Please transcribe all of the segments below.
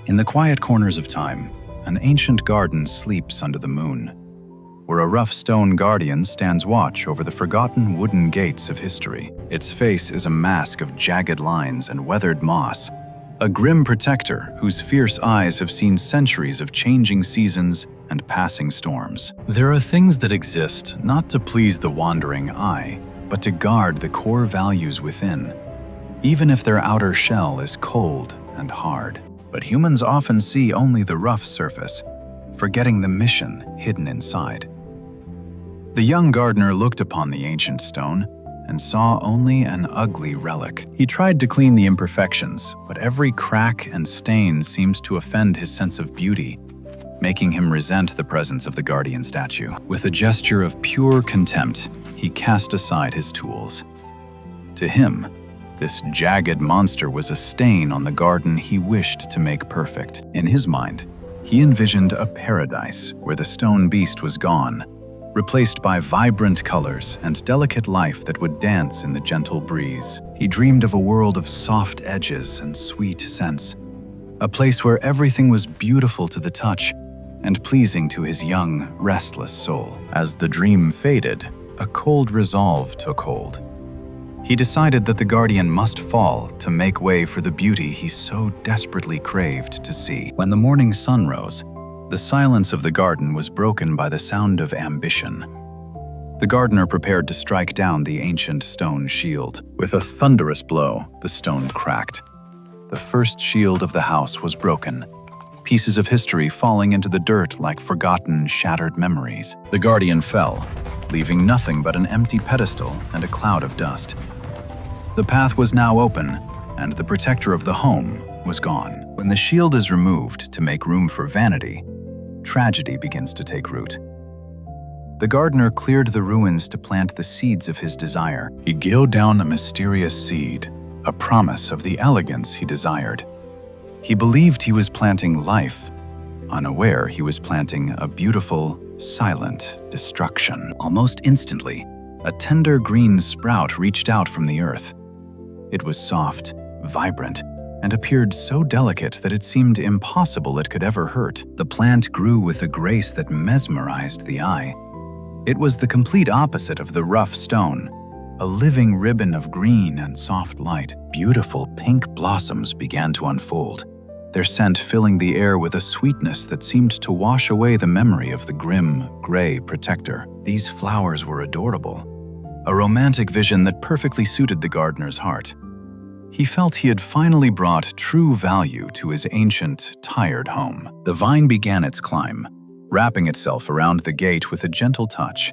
In the quiet corners of time, an ancient garden sleeps under the moon, where a rough stone guardian stands watch over the forgotten wooden gates of history. Its face is a mask of jagged lines and weathered moss, a grim protector whose fierce eyes have seen centuries of changing seasons and passing storms. There are things that exist not to please the wandering eye, but to guard the core values within, even if their outer shell is cold and hard. But humans often see only the rough surface, forgetting the mission hidden inside. The young gardener looked upon the ancient stone and saw only an ugly relic. He tried to clean the imperfections, but every crack and stain seems to offend his sense of beauty, making him resent the presence of the guardian statue. With a gesture of pure contempt, he cast aside his tools. To him, this jagged monster was a stain on the garden he wished to make perfect. In his mind, he envisioned a paradise where the stone beast was gone, replaced by vibrant colors and delicate life that would dance in the gentle breeze. He dreamed of a world of soft edges and sweet scents, a place where everything was beautiful to the touch and pleasing to his young, restless soul. As the dream faded, a cold resolve took hold. He decided that the guardian must fall to make way for the beauty he so desperately craved to see. When the morning sun rose, the silence of the garden was broken by the sound of ambition. The gardener prepared to strike down the ancient stone shield. With a thunderous blow, the stone cracked. The first shield of the house was broken, pieces of history falling into the dirt like forgotten, shattered memories. The guardian fell, leaving nothing but an empty pedestal and a cloud of dust. The path was now open, and the protector of the home was gone. When the shield is removed to make room for vanity, tragedy begins to take root. The gardener cleared the ruins to plant the seeds of his desire. He gilled down a mysterious seed, a promise of the elegance he desired. He believed he was planting life, unaware he was planting a beautiful, silent destruction. Almost instantly, a tender green sprout reached out from the earth. It was soft, vibrant, and appeared so delicate that it seemed impossible it could ever hurt. The plant grew with a grace that mesmerized the eye. It was the complete opposite of the rough stone, a living ribbon of green and soft light. Beautiful pink blossoms began to unfold, their scent filling the air with a sweetness that seemed to wash away the memory of the grim, gray protector. These flowers were adorable, a romantic vision that perfectly suited the gardener's heart. He felt he had finally brought true value to his ancient, tired home. The vine began its climb, wrapping itself around the gate with a gentle touch.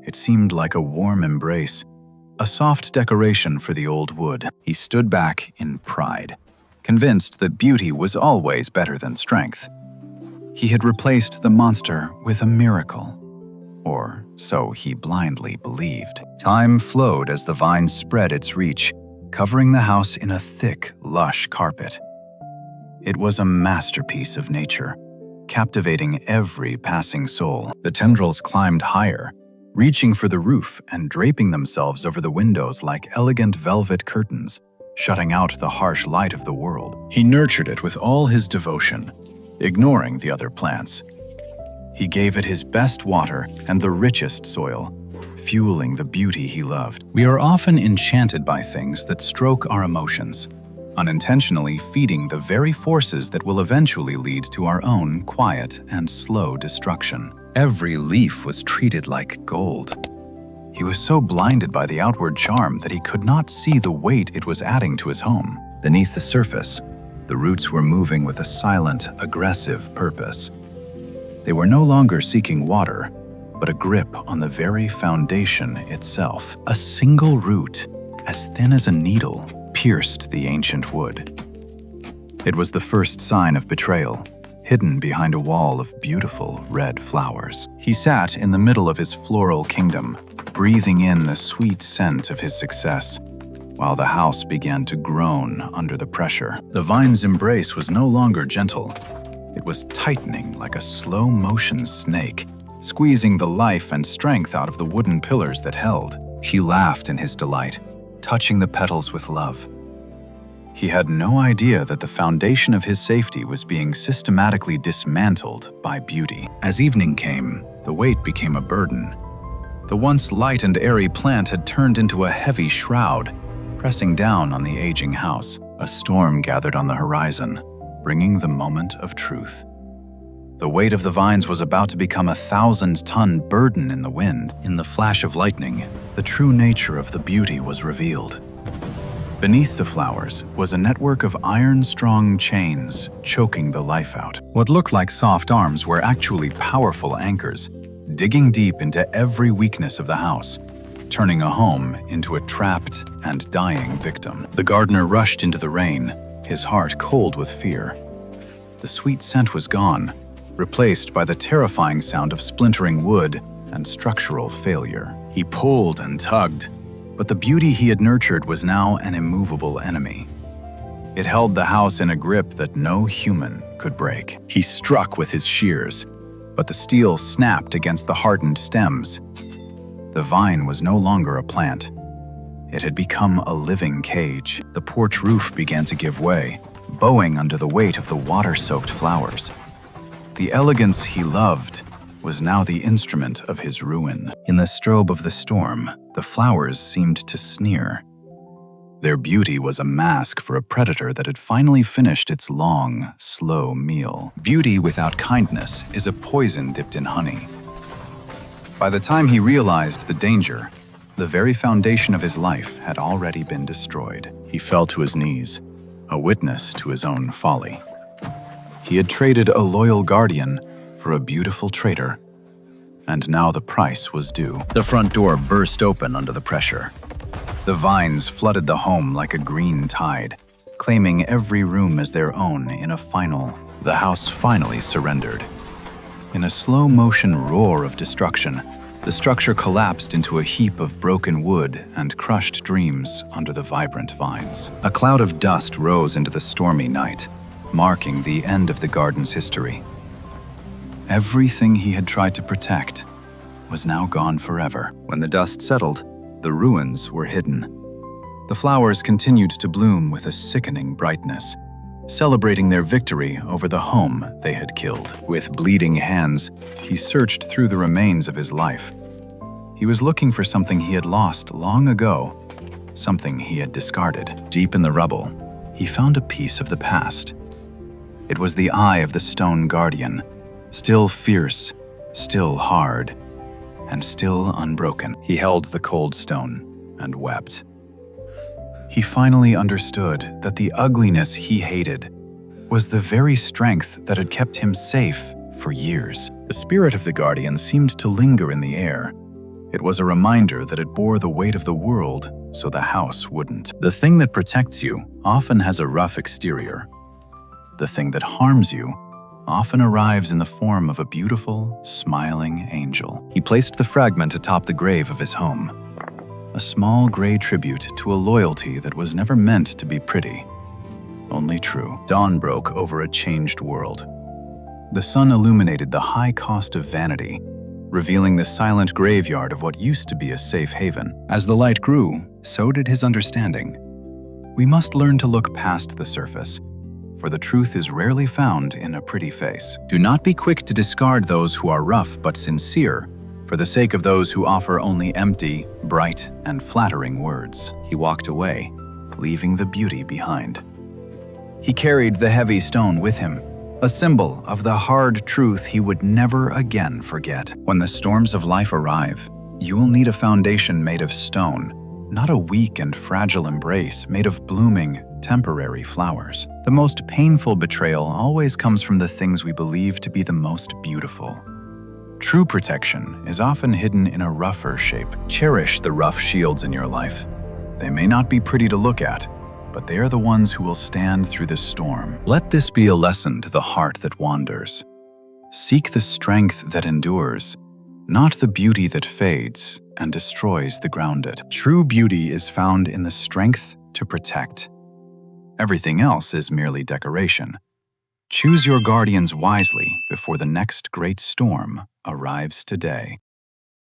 It seemed like a warm embrace, a soft decoration for the old wood. He stood back in pride, convinced that beauty was always better than strength. He had replaced the monster with a miracle, or so he blindly believed. Time flowed as the vine spread its reach, covering the house in a thick, lush carpet. It was a masterpiece of nature, captivating every passing soul. The tendrils climbed higher, reaching for the roof and draping themselves over the windows like elegant velvet curtains, shutting out the harsh light of the world. He nurtured it with all his devotion, ignoring the other plants. He gave it his best water and the richest soil, fueling the beauty he loved. We are often enchanted by things that stroke our emotions, unintentionally feeding the very forces that will eventually lead to our own quiet and slow destruction. Every leaf was treated like gold. He was so blinded by the outward charm that he could not see the weight it was adding to his home. Beneath the surface, the roots were moving with a silent, aggressive purpose. They were no longer seeking water, but a grip on the very foundation itself. A single root, as thin as a needle, pierced the ancient wood. It was the first sign of betrayal, hidden behind a wall of beautiful red flowers. He sat in the middle of his floral kingdom, breathing in the sweet scent of his success, while the house began to groan under the pressure. The vine's embrace was no longer gentle. It was tightening like a slow-motion snake, squeezing the life and strength out of the wooden pillars that held. He laughed in his delight, touching the petals with love. He had no idea that the foundation of his safety was being systematically dismantled by beauty. As evening came, the weight became a burden. The once light and airy plant had turned into a heavy shroud, pressing down on the aging house. A storm gathered on the horizon, bringing the moment of truth. The weight of the vines was about to become a 1,000-ton burden in the wind. In the flash of lightning, the true nature of the beauty was revealed. Beneath the flowers was a network of iron-strong chains choking the life out. What looked like soft arms were actually powerful anchors, digging deep into every weakness of the house, turning a home into a trapped and dying victim. The gardener rushed into the rain, his heart cold with fear. The sweet scent was gone, replaced by the terrifying sound of splintering wood and structural failure. He pulled and tugged, but the beauty he had nurtured was now an immovable enemy. It held the house in a grip that no human could break. He struck with his shears, but the steel snapped against the hardened stems. The vine was no longer a plant. It had become a living cage. The porch roof began to give way, bowing under the weight of the water-soaked flowers. The elegance he loved was now the instrument of his ruin. In the strobe of the storm, the flowers seemed to sneer. Their beauty was a mask for a predator that had finally finished its long, slow meal. Beauty without kindness is a poison dipped in honey. By the time he realized the danger, the very foundation of his life had already been destroyed. He fell to his knees, a witness to his own folly. He had traded a loyal guardian for a beautiful traitor, and now the price was due. The front door burst open under the pressure. The vines flooded the home like a green tide, claiming every room as their own in a final. The house finally surrendered. In a slow-motion roar of destruction, the structure collapsed into a heap of broken wood and crushed dreams under the vibrant vines. A cloud of dust rose into the stormy night, marking the end of the garden's history. Everything he had tried to protect was now gone forever. When the dust settled, the ruins were hidden. The flowers continued to bloom with a sickening brightness, celebrating their victory over the home they had killed. With bleeding hands, he searched through the remains of his life. He was looking for something he had lost long ago, something he had discarded. Deep in the rubble, he found a piece of the past. It was the eye of the stone guardian, still fierce, still hard, and still unbroken. He held the cold stone and wept. He finally understood that the ugliness he hated was the very strength that had kept him safe for years. The spirit of the guardian seemed to linger in the air. It was a reminder that it bore the weight of the world so the house wouldn't. The thing that protects you often has a rough exterior. The thing that harms you often arrives in the form of a beautiful, smiling angel. He placed the fragment atop the grave of his home, a small gray tribute to a loyalty that was never meant to be pretty, only true. Dawn broke over a changed world. The sun illuminated the high cost of vanity, revealing the silent graveyard of what used to be a safe haven. As the light grew, so did his understanding. We must learn to look past the surface, for the truth is rarely found in a pretty face. Do not be quick to discard those who are rough but sincere, for the sake of those who offer only empty, bright, and flattering words. He walked away, leaving the beauty behind. He carried the heavy stone with him, a symbol of the hard truth he would never again forget. When the storms of life arrive, you will need a foundation made of stone, not a weak and fragile embrace made of blooming, temporary flowers. The most painful betrayal always comes from the things we believe to be the most beautiful. True protection is often hidden in a rougher shape. Cherish the rough shields in your life. They may not be pretty to look at, but they are the ones who will stand through the storm. Let this be a lesson to the heart that wanders. Seek the strength that endures, not the beauty that fades and destroys the grounded. True beauty is found in the strength to protect. Everything else is merely decoration. Choose your guardians wisely before the next great storm arrives today.